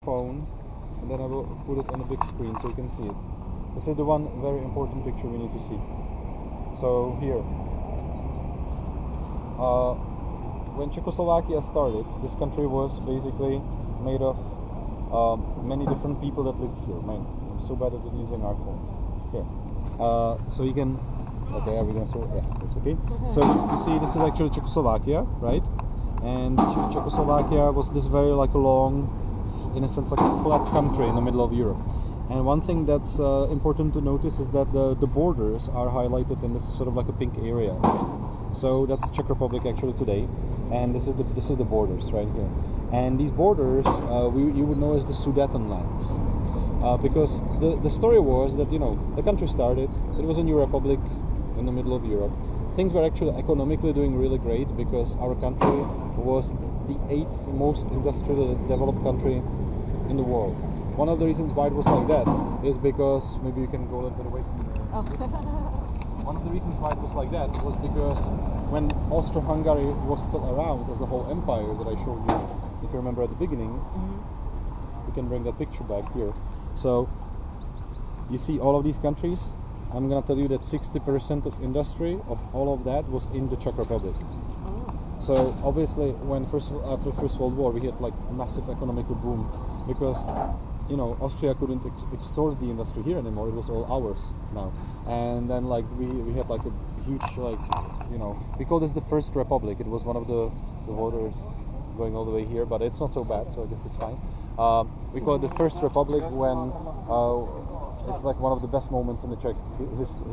phone, and then I will put it on a big screen so you can see it. This is the one very important picture we need to see. So here, when Czechoslovakia started, this country was basically made of many different people that lived here. Man, I'm so bad at using our phones. Here, so you can. Okay, are we gonna? So yeah, that's okay. So you see, this is actually Czechoslovakia, right? And Czechoslovakia was this very like a long, in a sense, like a flat country in the middle of Europe. And one thing that's important to notice is that the borders are highlighted in this sort of like a pink area. So that's Czech Republic actually today, and this is the borders right here. And these borders you would know as the Sudetenlands, because the story was that, you know, the country started, it was a new republic in the middle of Europe. Things were actually economically doing really great because our country was the 8th most industrially developed country in the world. One of the reasons why it was like that is because, maybe you can go a little bit away from there. Oh. One of the reasons why it was like that was because when Austro-Hungary was still around as the whole empire that I showed you, if you remember at the beginning, we can bring that picture back here. So you see all of these countries. I'm gonna tell you that 60% of industry of all of that was in the Czech Republic. So obviously, when after the First World War, we had like a massive economic boom because, you know, Austria couldn't extort the industry here anymore. It was all ours now. And then like we had like a huge, like, you know, we call this the First Republic. It was one of the borders going all the way here, but it's not so bad, so I guess it's fine. We call it the First Republic when it's like one of the best moments in the Czech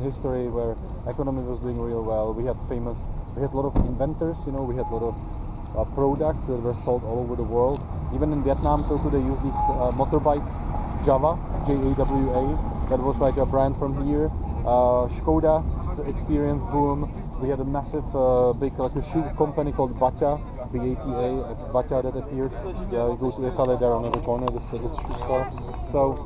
history, where economy was doing real well. We had a lot of inventors, you know, we had a lot of products that were sold all over the world. Even in Vietnam, till today, use these motorbikes, Java, J-A-W-A. That was like a brand from here. Skoda, experience boom. We had a massive, big like a shoe company called Baťa, B-A-T-A, Baťa that appeared. Yeah, you go to Italy, there on every corner, this shoe store. So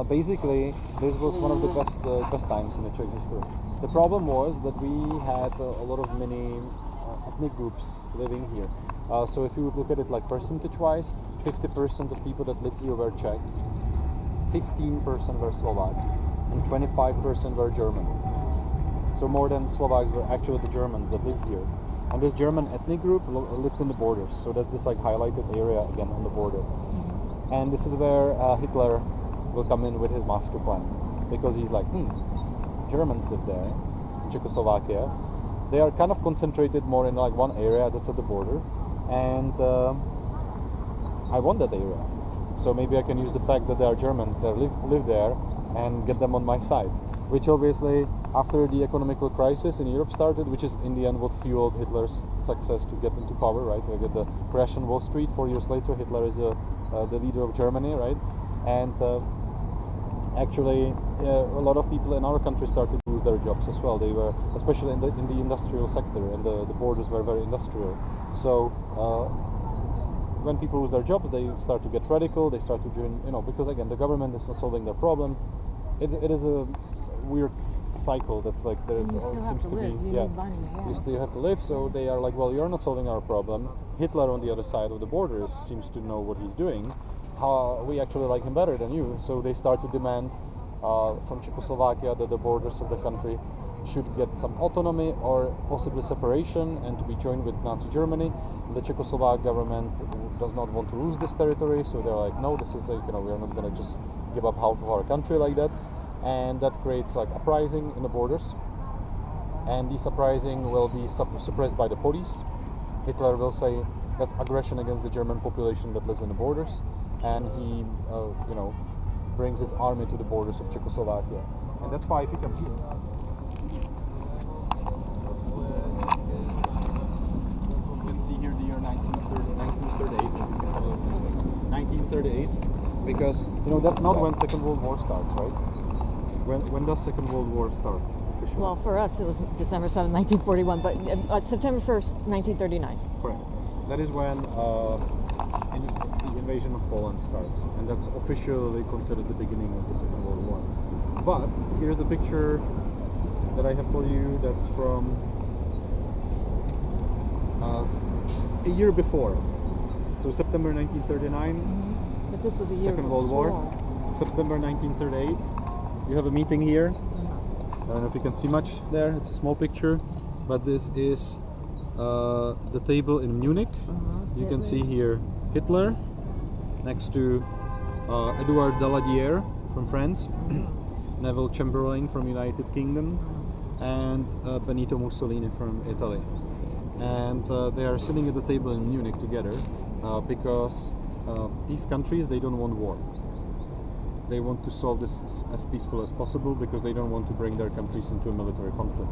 basically, this was one of the best times in the Czech history. The problem was that we had a lot of many ethnic groups living here. So if you would look at it like percentage-wise, 50% of people that lived here were Czech, 15% were Slovak, and 25% were German. So more than Slovaks were actually the Germans that lived here. And this German ethnic group lived in the borders, so that's this like highlighted area again on the border. And this is where Hitler will come in with his master plan, because he's like, Germans live there, in Czechoslovakia. They are kind of concentrated more in like one area that's at the border, and I want that area. So maybe I can use the fact that there are Germans that live there and get them on my side. Which obviously, after the economical crisis in Europe started, which is in the end what fueled Hitler's success to get into power, right? We get the crash on Wall Street. 4 years later, Hitler is the leader of Germany, right? And actually, a lot of people in our country started to lose their jobs as well. They were, especially in the industrial sector, and the borders were very industrial. So when people lose their jobs, they start to get radical. They start to join, you know, because again, the government is not solving their problem. It is a weird cycle that's like there seems to be. Yeah, you still have to live. So they are like, well, you're not solving our problem. Hitler on the other side of the borders seems to know what he's doing. How we actually like him better than you. So they start to demand from Czechoslovakia that the borders of the country should get some autonomy or possibly separation and to be joined with Nazi Germany. The Czechoslovak government does not want to lose this territory, so they're like, no, this is like, you know, we're not going to just give up half of our country like that. And that creates like uprising in the borders, and this uprising will be suppressed by the police. Hitler will say that's aggression against the German population that lives in the borders, and he you know, brings his army to the borders of Czechoslovakia. And that's why if you come here, you can see here the year 1938. 1938, because, you know, that's not when Second World War starts, right? When does Second World War start officially? Well, for us it was December 7, 1941, but September 1st, 1939. Correct. That is when the invasion of Poland starts, and that's officially considered the beginning of the Second World War. But here's a picture that I have for you that's from a year before. So September 1939, But this was a year Second World War. September 1938. You have a meeting here. I don't know if you can see much there. It's a small picture, but this is the table in Munich. You can see here Hitler next to Edouard Daladier from France, Neville Chamberlain from United Kingdom, and Benito Mussolini from Italy. And they are sitting at the table in Munich together because these countries, they don't want war. They want to solve this as peaceful as possible because they don't want to bring their countries into a military conflict.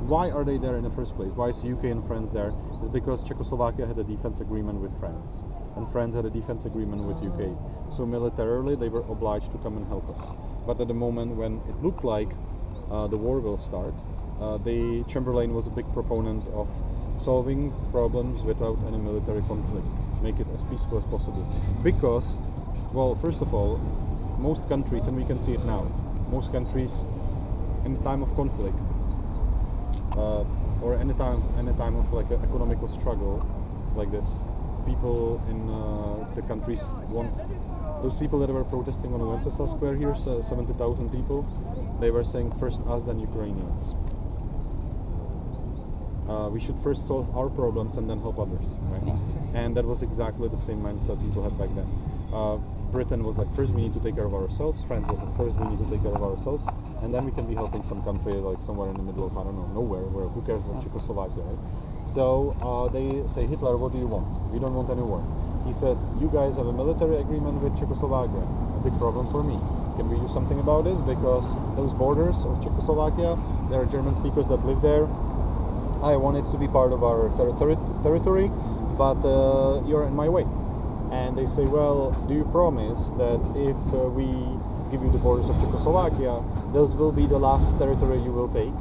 Why are they there in the first place? Why is UK and France there? It's because Czechoslovakia had a defense agreement with France, and France had a defense agreement with UK. So militarily they were obliged to come and help us. But at the moment when it looked like the war will start, Chamberlain was a big proponent of solving problems without any military conflict, make it as peaceful as possible. Because, well, first of all, most countries, and we can see it now, most countries in time of conflict or any time of like an economical struggle like this, people in the countries want, those people that were protesting on Wenceslas Square here, 70,000 people, they were saying first us then Ukrainians. We should first solve our problems and then help others, right? And that was exactly the same mindset people had back then. Britain was like, first we need to take care of ourselves. France was like, first we need to take care of ourselves, and then we can be helping some country like somewhere in the middle of, I don't know, nowhere, where who cares about Czechoslovakia, right? So they say, Hitler, what do you want? We don't want any war. He says, you guys have a military agreement with Czechoslovakia. A big problem for me. Can we do something about this? Because those borders of Czechoslovakia, there are German speakers that live there. I want it to be part of our territory, but you're in my way. And they say, well, do you promise that if we give you the borders of Czechoslovakia, those will be the last territory you will take?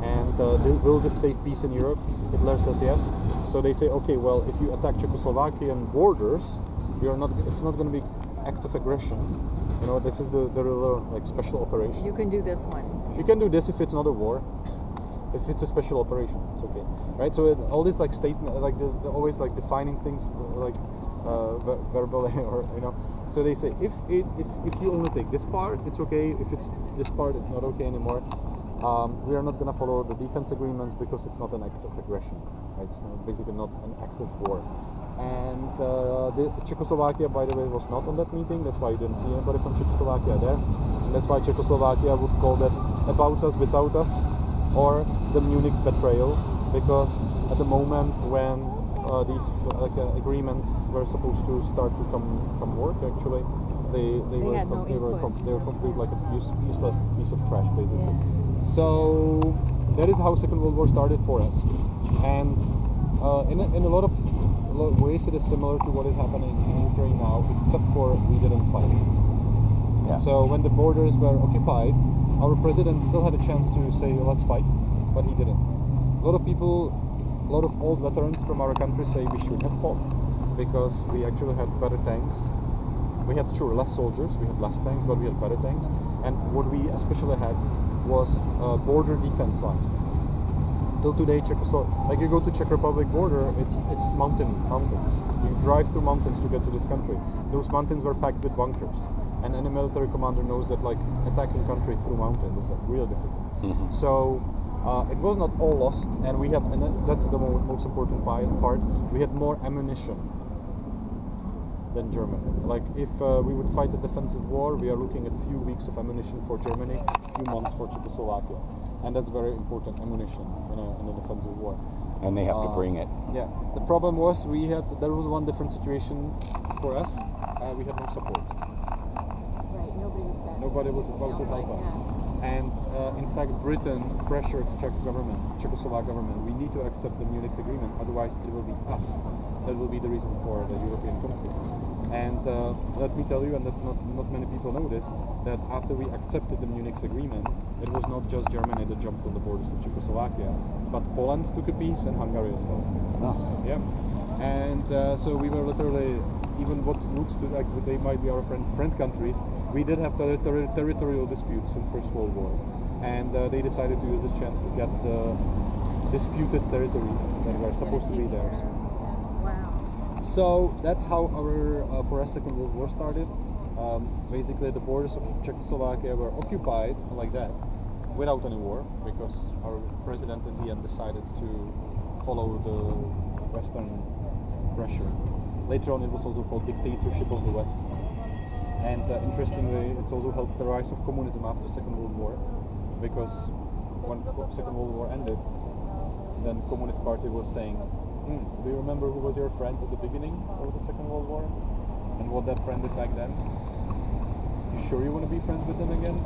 And will this save peace in Europe? Hitler says yes. So they say, okay, well, if you attack Czechoslovakian borders, it's not going to be act of aggression. You know, this is the real like special operation. You can do this one. You can do this if it's not a war. If it's a special operation, it's okay, right? So all these like statement, like they're always like defining things like verbally, or you know. So they say if you only take this part, it's okay. If it's this part, it's not okay anymore. We are not going to follow the defense agreements because it's not an act of aggression. Right? It's basically not an act of war. And Czechoslovakia, by the way, was not on that meeting. That's why you didn't see anybody from Czechoslovakia there. And that's why Czechoslovakia would call that about us, without us, or the Munich Betrayal, because at the moment when these agreements were supposed to start to come work, actually, they were complete like a useless piece of trash, basically. Yeah. So that is how Second World War started for us, and in a lot of ways it is similar to what is happening in Ukraine now, except for we didn't fight. Yeah. So when the borders were occupied, our president still had a chance to say, let's fight, but he didn't. A lot of people, a lot of old veterans from our country say we should have fought, because we actually had better tanks. We had, sure, less soldiers, we had less tanks, but we had better tanks. And what we especially had was a border defense line. Till today, like you go to Czech Republic border, it's mountains. You drive through mountains to get to this country. Those mountains were packed with bunkers. And any military commander knows that like attacking country through mountains is real difficult. Mm-hmm. So it was not all lost, and we had, and that's the most important part. We had more ammunition than Germany. Like if we would fight a defensive war, we are looking at a few weeks of ammunition for Germany, a few months for Czechoslovakia, and that's very important ammunition in a defensive war. And they have to bring it. Yeah. The problem was there was one different situation for us. We had no support. Nobody was about to help us. And in fact, Britain pressured Czechoslovak government, we need to accept the Munich agreement, otherwise it will be us that will be the reason for the European conflict. And let me tell you, and that's not many people know this, that after we accepted the Munich agreement, it was not just Germany that jumped on the borders of Czechoslovakia, but Poland took a piece and Hungary as well. Oh. Yeah. And so we were literally, even what looks like they might be our friend countries, we did have territorial disputes since First World War, and they decided to use this chance to get the disputed territories that were supposed to be theirs. Wow. So that's how our for us Second World War started. Basically, the borders of Czechoslovakia were occupied like that, without any war, because our president in the end decided to follow the Western pressure. Later on, it was also called dictatorship of the West. And interestingly, it's also helped the rise of communism after Second World War, because when Second World War ended, then Communist Party was saying, do you remember who was your friend at the beginning of the Second World War? And what that friend did back then? You sure you want to be friends with them again?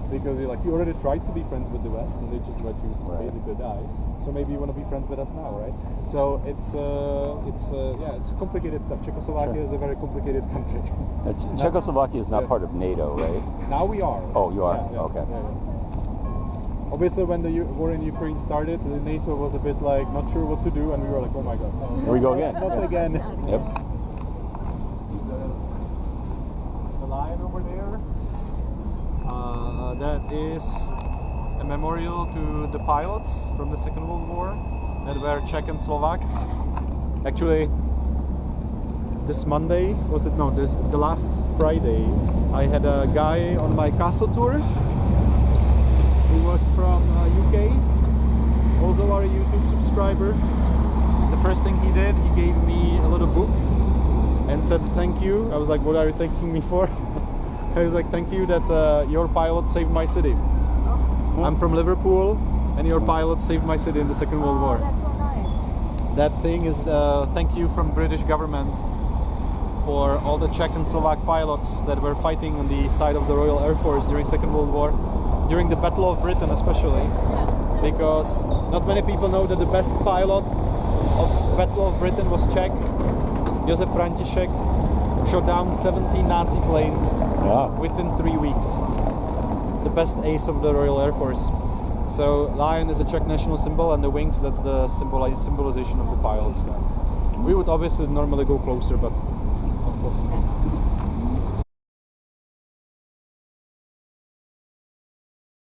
Because you already tried to be friends with the West and they just let you basically die. So maybe you want to be friends with us now, right? So it's complicated stuff. Czechoslovakia is a very complicated country. Czechoslovakia is not part of NATO, right? Now we are. Oh, you are? Yeah, okay. Yeah. Obviously, when the war in Ukraine started, the NATO was a bit like not sure what to do, and we were like, oh my god. Here we go again. Not again. Yep. See the line over there? That is a memorial to the pilots from the Second World War that were Czech and Slovak. Actually, this Monday, the last Friday, I had a guy on my castle tour who was from UK, also our YouTube subscriber. The first thing he did, he gave me a little book and said thank you. I was like, what are you thanking me for? I was like, thank you that your pilot saved my city. Oh. I'm from Liverpool and your pilot saved my city in the Second World War. That's so nice. That thing is thank you from British government for all the Czech and Slovak pilots that were fighting on the side of the Royal Air Force during Second World War, during the Battle of Britain especially, because not many people know that the best pilot of Battle of Britain was Czech. Josef František shot down 17 Nazi planes within 3 weeks. The best ace of the Royal Air Force. So lion is a Czech national symbol, and the wings, that's the symbolization of the pilots. We would obviously normally go closer, but it's not possible.